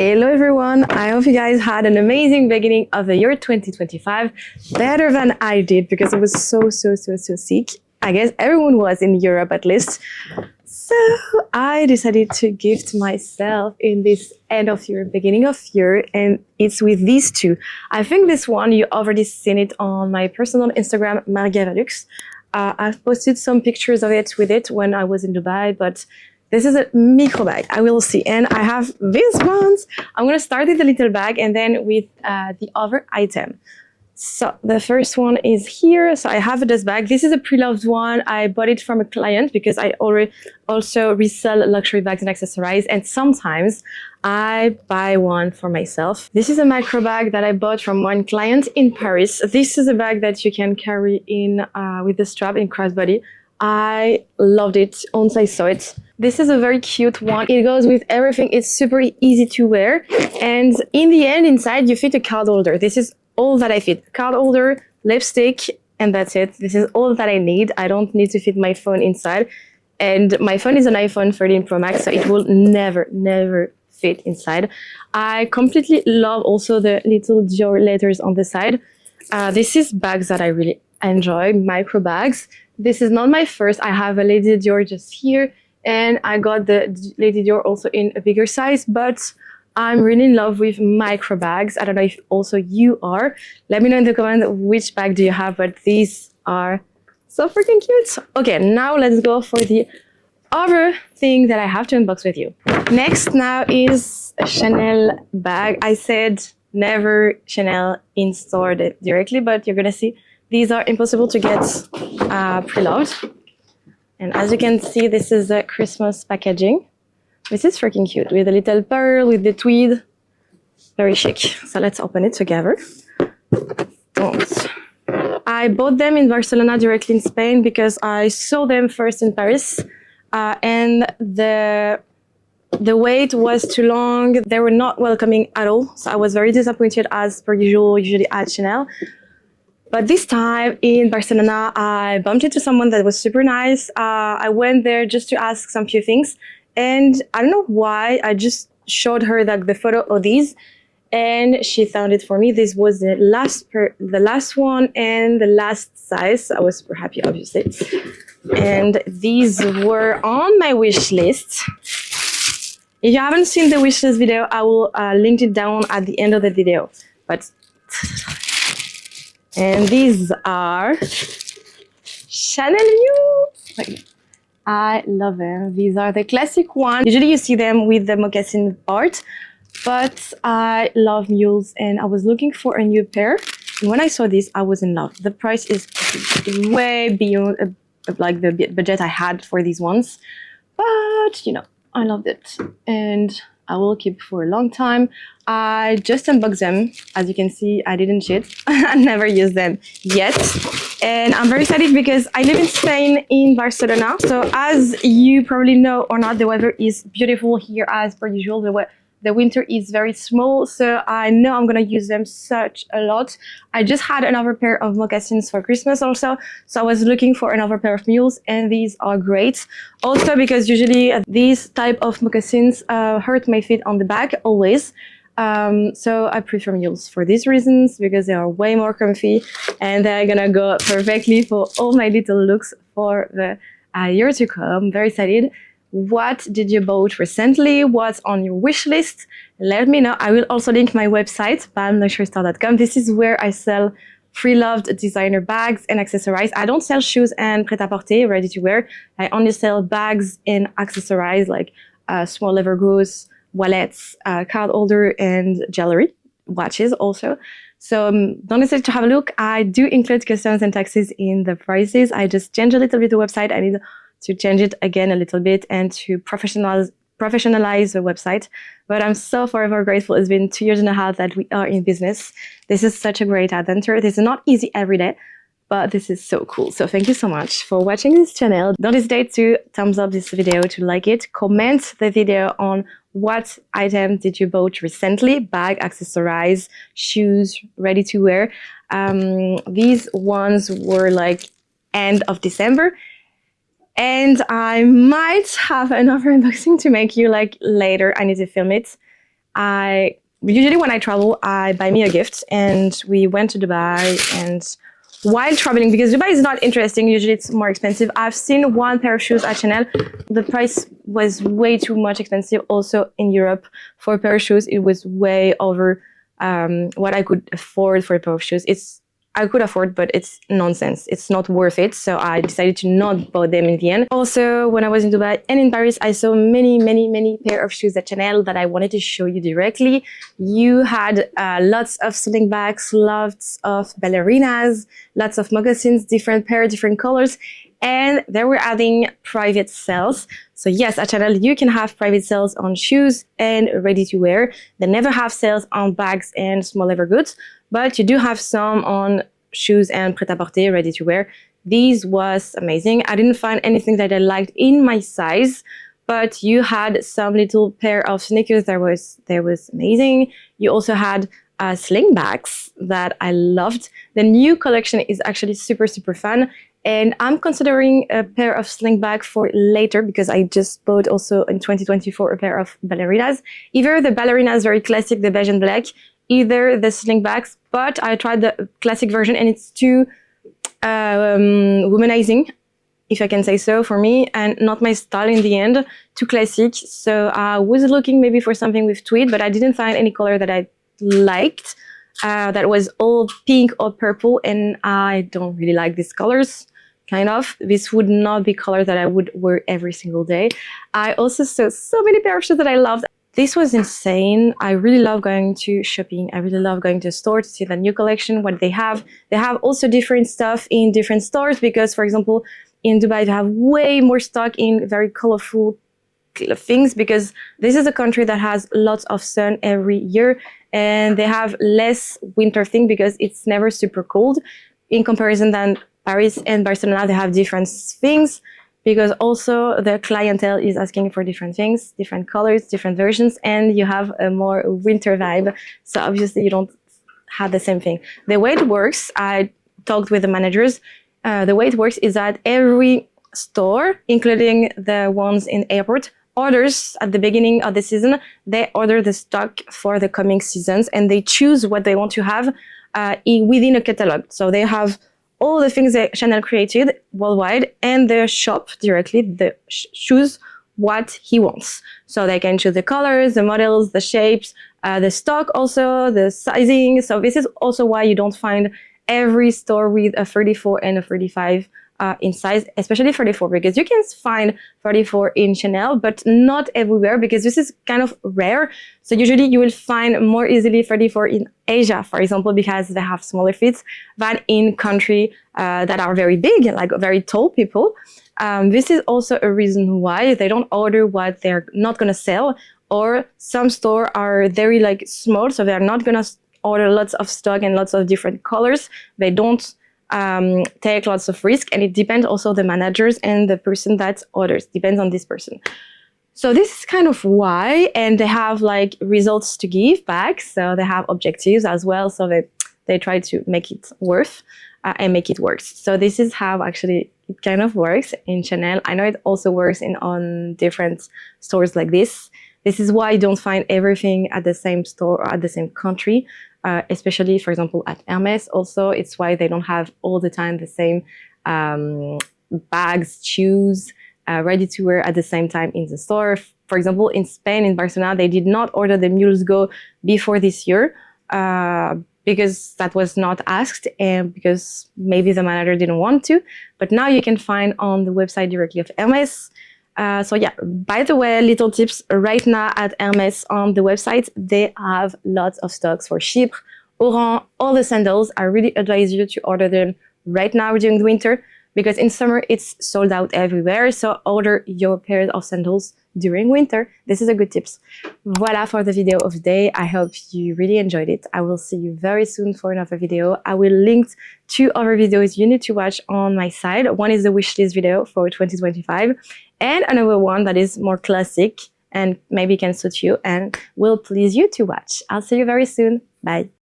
Hello everyone, I hope you guys had an amazing beginning of the year 2025, better than I did because I was so sick. I guess everyone was in Europe at least. So I decided to gift myself in this end of year, beginning of year, and it's with these two. I think this one, you already seen it on my personal Instagram, margavalux. I've posted some pictures of it with it when I was in Dubai, but this is a micro bag, I will see. And I have these ones. I'm gonna start with the little bag and then with the other item. So the first one is here. So I have this bag. This is a pre-loved one. I bought it from a client because I already also resell luxury bags and accessories. And sometimes I buy one for myself. This is a micro bag that I bought from one client in Paris. This is a bag that you can carry in with the strap in crossbody. I loved it once I saw it. This is a very cute one. It goes with everything. It's super easy to wear. And in the end, inside, you fit a card holder. This is all that I fit. Card holder, lipstick, and that's it. This is all that I need. I don't need to fit my phone inside. And my phone is an iPhone 13 Pro Max, so it will never fit inside. I completely love also the little Dior letters on the side. This is bags that I really enjoy, micro bags. This is not my first. I have a Lady Dior just here, and I got the Lady Dior also in a bigger size, but I'm really in love with micro bags. I don't know if also you are. Let me know in the comments which bag do you have, but these are so freaking cute. Okay, now let's go for the other thing that I have to unbox with you. Next now is a Chanel bag. I said never Chanel in store directly, but you're gonna see these are impossible to get pre-loved. And as you can see, this is a Christmas packaging. This is freaking cute with a little pearl, with the tweed. Very chic. So let's open it together. I bought them in Barcelona directly in Spain because I saw them first in Paris. And the wait was too long. They were not welcoming at all. So I was very disappointed as per usual, usually at Chanel. But this time in Barcelona, I bumped into someone that was super nice. I went there just to ask some few things. And I don't know why, I just showed her like the photo of these and she found it for me. This was the last one and the last size. I was super happy, obviously. And these were on my wish list. If you haven't seen the wish list video, I will link it down at the end of the video. And these are Chanel Mule. I love them. These are the classic ones. Usually you see them with the moccasin part, but I love mules and I was looking for a new pair. And when I saw this, I was in love. The price is way beyond like the budget I had for these ones. But, you know, I loved it. And I will keep for a long time. I just unboxed them. As you can see, I didn't cheat. I never used them yet. And I'm very excited because I live in Spain, in Barcelona. So as you probably know or not, the weather is beautiful here as per usual. The winter is very small, so I know I'm gonna use them such a lot. I just had another pair of moccasins for Christmas also, so I was looking for another pair of mules, and these are great. Also because usually these type of moccasins hurt my feet on the back always. So I prefer mules for these reasons, because they are way more comfy and they're gonna go perfectly for all my little looks for the year to come. Very excited. What did you bought recently? What's on your wish list? Let me know. I will also link my website, bamluxurystore.com. This is where I sell pre-loved designer bags and accessories. I don't sell shoes and prêt-à-porter, ready to wear. I only sell bags and accessories like small leather goods, wallets, card holder, and jewelry, watches also. So don't hesitate to have a look. I do include customs and taxes in the prices. I just changed a little bit the website. I need to change it again a little bit and to professionalize the website. But I'm so forever grateful. It's been 2.5 years that we are in business. This is such a great adventure. This is not easy every day, but this is so cool. So thank you so much for watching this channel. Don't hesitate to thumbs up this video, to like it, comment the video on what item did you bought recently, bag, accessories, shoes, ready to wear. These ones were like end of December. And I might have another unboxing to make you like later. I need to film it. Usually when I travel, I buy me a gift, and we went to Dubai. And while traveling, because Dubai is not interesting, usually it's more expensive. I've seen one pair of shoes at Chanel. The price was way too much expensive. Also in Europe, for a pair of shoes, it was way over what I could afford for a pair of shoes. I could afford, but it's nonsense. It's not worth it. So I decided to not buy them in the end. Also, when I was in Dubai and in Paris, I saw many pair of shoes at Chanel that I wanted to show you directly. You had lots of slingbacks, lots of ballerinas, lots of moccasins, different pair, different colors. And they were adding private sales. So yes, at Chanel, you can have private sales on shoes and ready to wear. They never have sales on bags and small leather goods, but you do have some on shoes and prêt-à-porter, ready to wear. These was amazing. I didn't find anything that I liked in my size, but you had some little pair of sneakers that was amazing. You also had slingbacks that I loved. The new collection is actually super fun. And I'm considering a pair of slingback for later, because I just bought also in 2024 a pair of ballerinas. Either the ballerinas very classic, the beige and black, either the slingbacks, but I tried the classic version and it's too womanizing, if I can say so, for me, and not my style in the end, too classic. So I was looking maybe for something with tweed, but I didn't find any color that I liked. That was all pink or purple, and I don't really like these colors. Kind of. This would not be color that I would wear every single day. I also saw so many pair of shoes that I loved. This was insane. I really love going to shopping. I really love going to a store to see the new collection, what they have. They have also different stuff in different stores because, for example, in Dubai, they have way more stock in very colorful things because this is a country that has lots of sun every year, and they have less winter thing because it's never super cold in comparison than Paris and Barcelona. They have different things because also the clientele is asking for different things, different colors, different versions, and you have a more winter vibe. So obviously you don't have the same thing. The way it works, I talked with the managers, the way it works is that every store, including the ones in airport, orders at the beginning of the season, they order the stock for the coming seasons and they choose what they want to have within a catalog. So they have all the things that Chanel created worldwide, and they shop directly, they choose what he wants. So they can choose the colors, the models, the shapes, the stock also, the sizing. So this is also why you don't find every store with a 34 and a 35 in size, especially 34, because you can find 34 in Chanel, but not everywhere because this is kind of rare. So usually you will find more easily 34 in Asia, for example, because they have smaller feet than in countries that are very big, like very tall people. This is also a reason why they don't order what they're not going to sell, or some stores are very like small, so they're not going to order lots of stock and lots of different colors. They don't take lots of risk, and it depends also the managers and the person that orders, depends on this person. So this is kind of why, and they have like results to give back, so they have objectives as well, so they try to make it worth and make it work. So this is how actually it kind of works in Chanel. I know it also works on different stores like this. This is why you don't find everything at the same store or at the same country. Especially, for example, at Hermes also, it's why they don't have all the time the same bags, shoes, ready to wear at the same time in the store. For example, in Spain, in Barcelona, they did not order the Mules Go before this year because that was not asked and because maybe the manager didn't want to. But now you can find on the website directly of Hermes. So yeah, by the way, little tips right now at Hermes on the website, they have lots of stocks for Chypre, Oran, all the sandals. I really advise you to order them right now during the winter because in summer it's sold out everywhere. So order your pair of sandals during winter. This is a good tips. Voila for the video of the day. I hope you really enjoyed it. I will see you very soon for another video. I will link 2 other videos you need to watch on my side. One is the wishlist video for 2025 and another one that is more classic and maybe can suit you and will please you to watch. I'll see you very soon. Bye.